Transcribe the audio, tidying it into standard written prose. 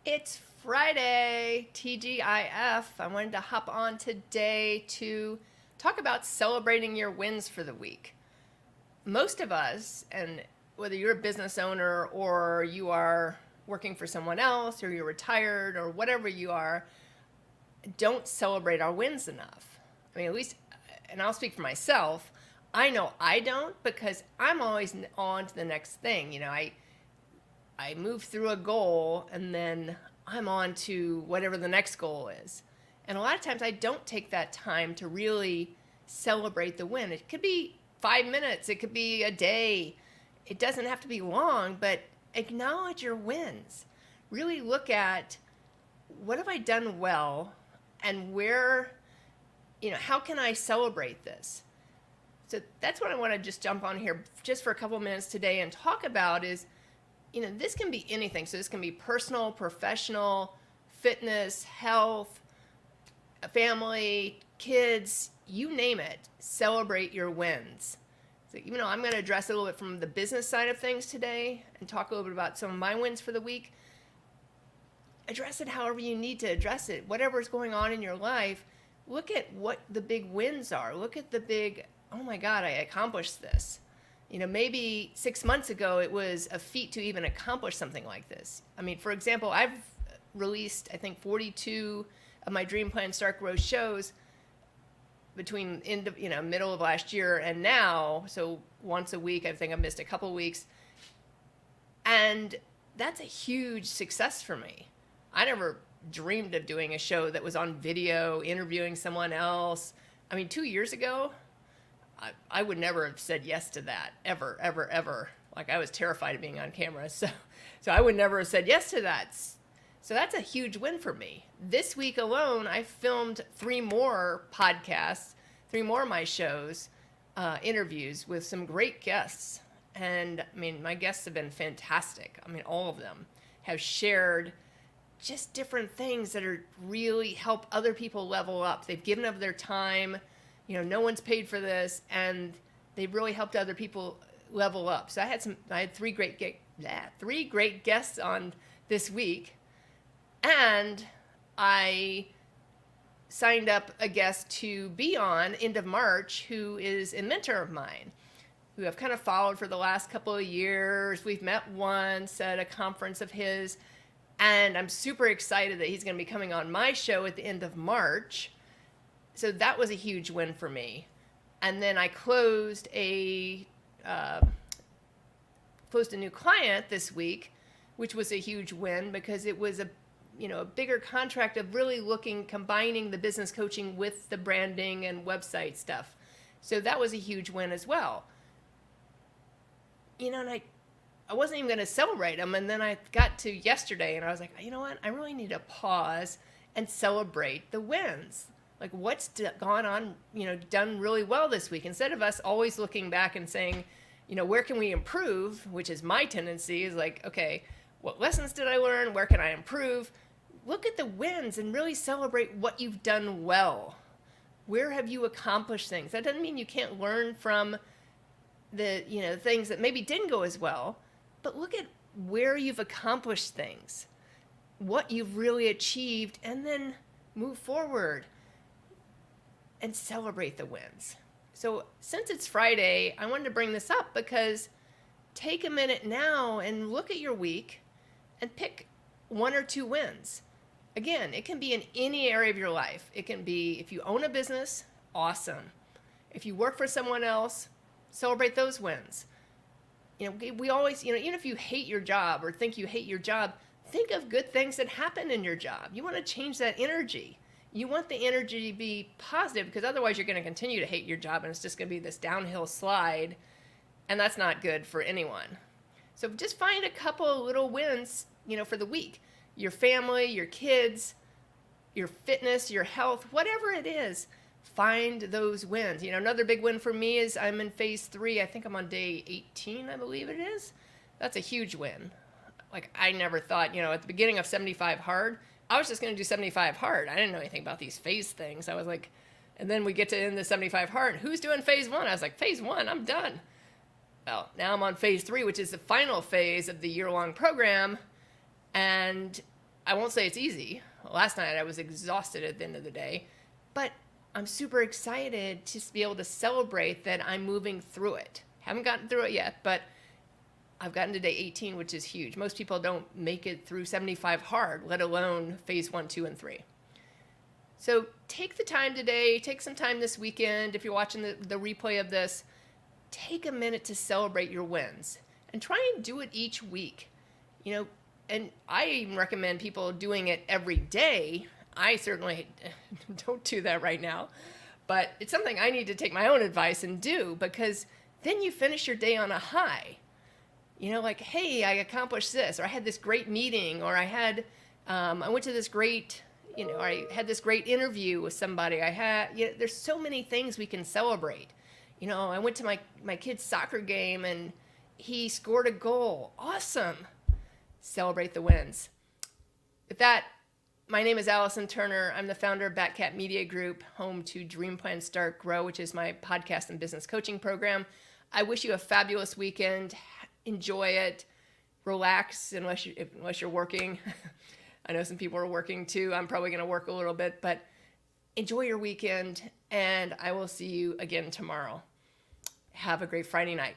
It's Friday, TGIF. I wanted to hop on today to talk about celebrating your wins for the week. Most of us, and whether you're a business owner or you are working for someone else or you're retired or whatever you are, don't celebrate our wins enough. I mean, at least, and I'll speak for myself, I know I don't because I'm always on to the next thing. I move through a goal and then I'm on to whatever the next goal is. And a lot of times I don't take that time to really celebrate the win. It could be 5 minutes, it could be a day. It doesn't have to be long, but acknowledge your wins. Really look at what have I done well and how can I celebrate this? So that's what I want to just jump on here just for a couple minutes today and talk about is this can be anything. So this can be personal, professional, fitness, health, family, kids, you name it. Celebrate your wins. So even though I'm going to address it a little bit from the business side of things today and talk a little bit about some of my wins for the week, address it however you need to address it. Whatever's going on in your life, look at what the big wins are. Look at the big, oh my God, I accomplished this. Maybe 6 months ago, it was a feat to even accomplish something like this. I mean, for example, I've released, I think, 42 of my Dream Plan Start Grow shows between middle of last year and now. So once a week, I think I've missed a couple of weeks. And that's a huge success for me. I never dreamed of doing a show that was on video, interviewing someone else. I mean, 2 years ago, I would never have said yes to that, ever, ever, ever. Like, I was terrified of being on camera, so I would never have said yes to that. So that's a huge win for me. This week alone, I filmed 3 more podcasts, 3 more of my shows, interviews with some great guests. And, I mean, my guests have been fantastic. I mean, all of them have shared just different things that are really help other people level up. They've given up their time. No one's paid for this, and they've really helped other people level up. So I had 3 great guests on this week, and I signed up a guest to be on end of March, who is a mentor of mine, who I've kind of followed for the last couple of years. We've met once at a conference of his, and I'm super excited that he's going to be coming on my show at the end of March. So that was a huge win for me. And then I closed a new client this week, which was a huge win because it was a bigger contract of really combining the business coaching with the branding and website stuff. So that was a huge win as well. And I wasn't even going to celebrate them. And then I got to yesterday and I was like, you know what? I really need to pause and celebrate the wins. Like, what's gone on, done really well this week? Instead of us always looking back and saying, where can we improve? Which is my tendency, is like, okay, what lessons did I learn? Where can I improve? Look at the wins and really celebrate what you've done well. Where have you accomplished things? That doesn't mean you can't learn from the, things that maybe didn't go as well, but look at where you've accomplished things, what you've really achieved, and then move forward and celebrate the wins. So since it's Friday, I wanted to bring this up because take a minute now and look at your week and pick 1 or 2 wins. Again, it can be in any area of your life. It can be if you own a business, awesome. If you work for someone else, celebrate those wins. We always, even if you hate your job or think you hate your job, think of good things that happen in your job. You want to change that energy. You want the energy to be positive because otherwise you're going to continue to hate your job and it's just going to be this downhill slide, and that's not good for anyone. So just find a couple of little wins, for the week. Your family, your kids, your fitness, your health, whatever it is, find those wins. Another big win for me is I'm in phase 3. I think I'm on day 18, I believe it is. That's a huge win. Like, I never thought, at the beginning of 75 Hard, I was just going to do 75 Hard. I didn't know anything about these phase things. I was like, and then we get to end the 75 Hard. Who's doing phase 1? I was like, phase 1, I'm done. Well, now I'm on phase 3, which is the final phase of the year-long program. And I won't say it's easy. Last night I was exhausted at the end of the day, but I'm super excited to be able to celebrate that I'm moving through it. Haven't gotten through it yet, but I've gotten to day 18, which is huge. Most people don't make it through 75 hard, let alone phase 1, 2, and 3. So take the time today, take some time this weekend. If you're watching the replay of this, take a minute to celebrate your wins and try and do it each week. You know, and I even recommend people doing it every day. I certainly don't do that right now, but it's something I need to take my own advice and do, because then you finish your day on a high. You know, like, hey, I accomplished this, or I had this great meeting, or I went to this great, or I had this great interview with somebody. There's so many things we can celebrate. You know, I went to my kid's soccer game and he scored a goal. Awesome. Celebrate the wins. With that, my name is Allison Turner. I'm the founder of Batcat Media Group, home to Dream Plan Start Grow, which is my podcast and business coaching program. I wish you a fabulous weekend. Enjoy it. Relax unless you're working. I know some people are working too. I'm probably going to work a little bit, but enjoy your weekend, and I will see you again tomorrow. Have a great Friday night.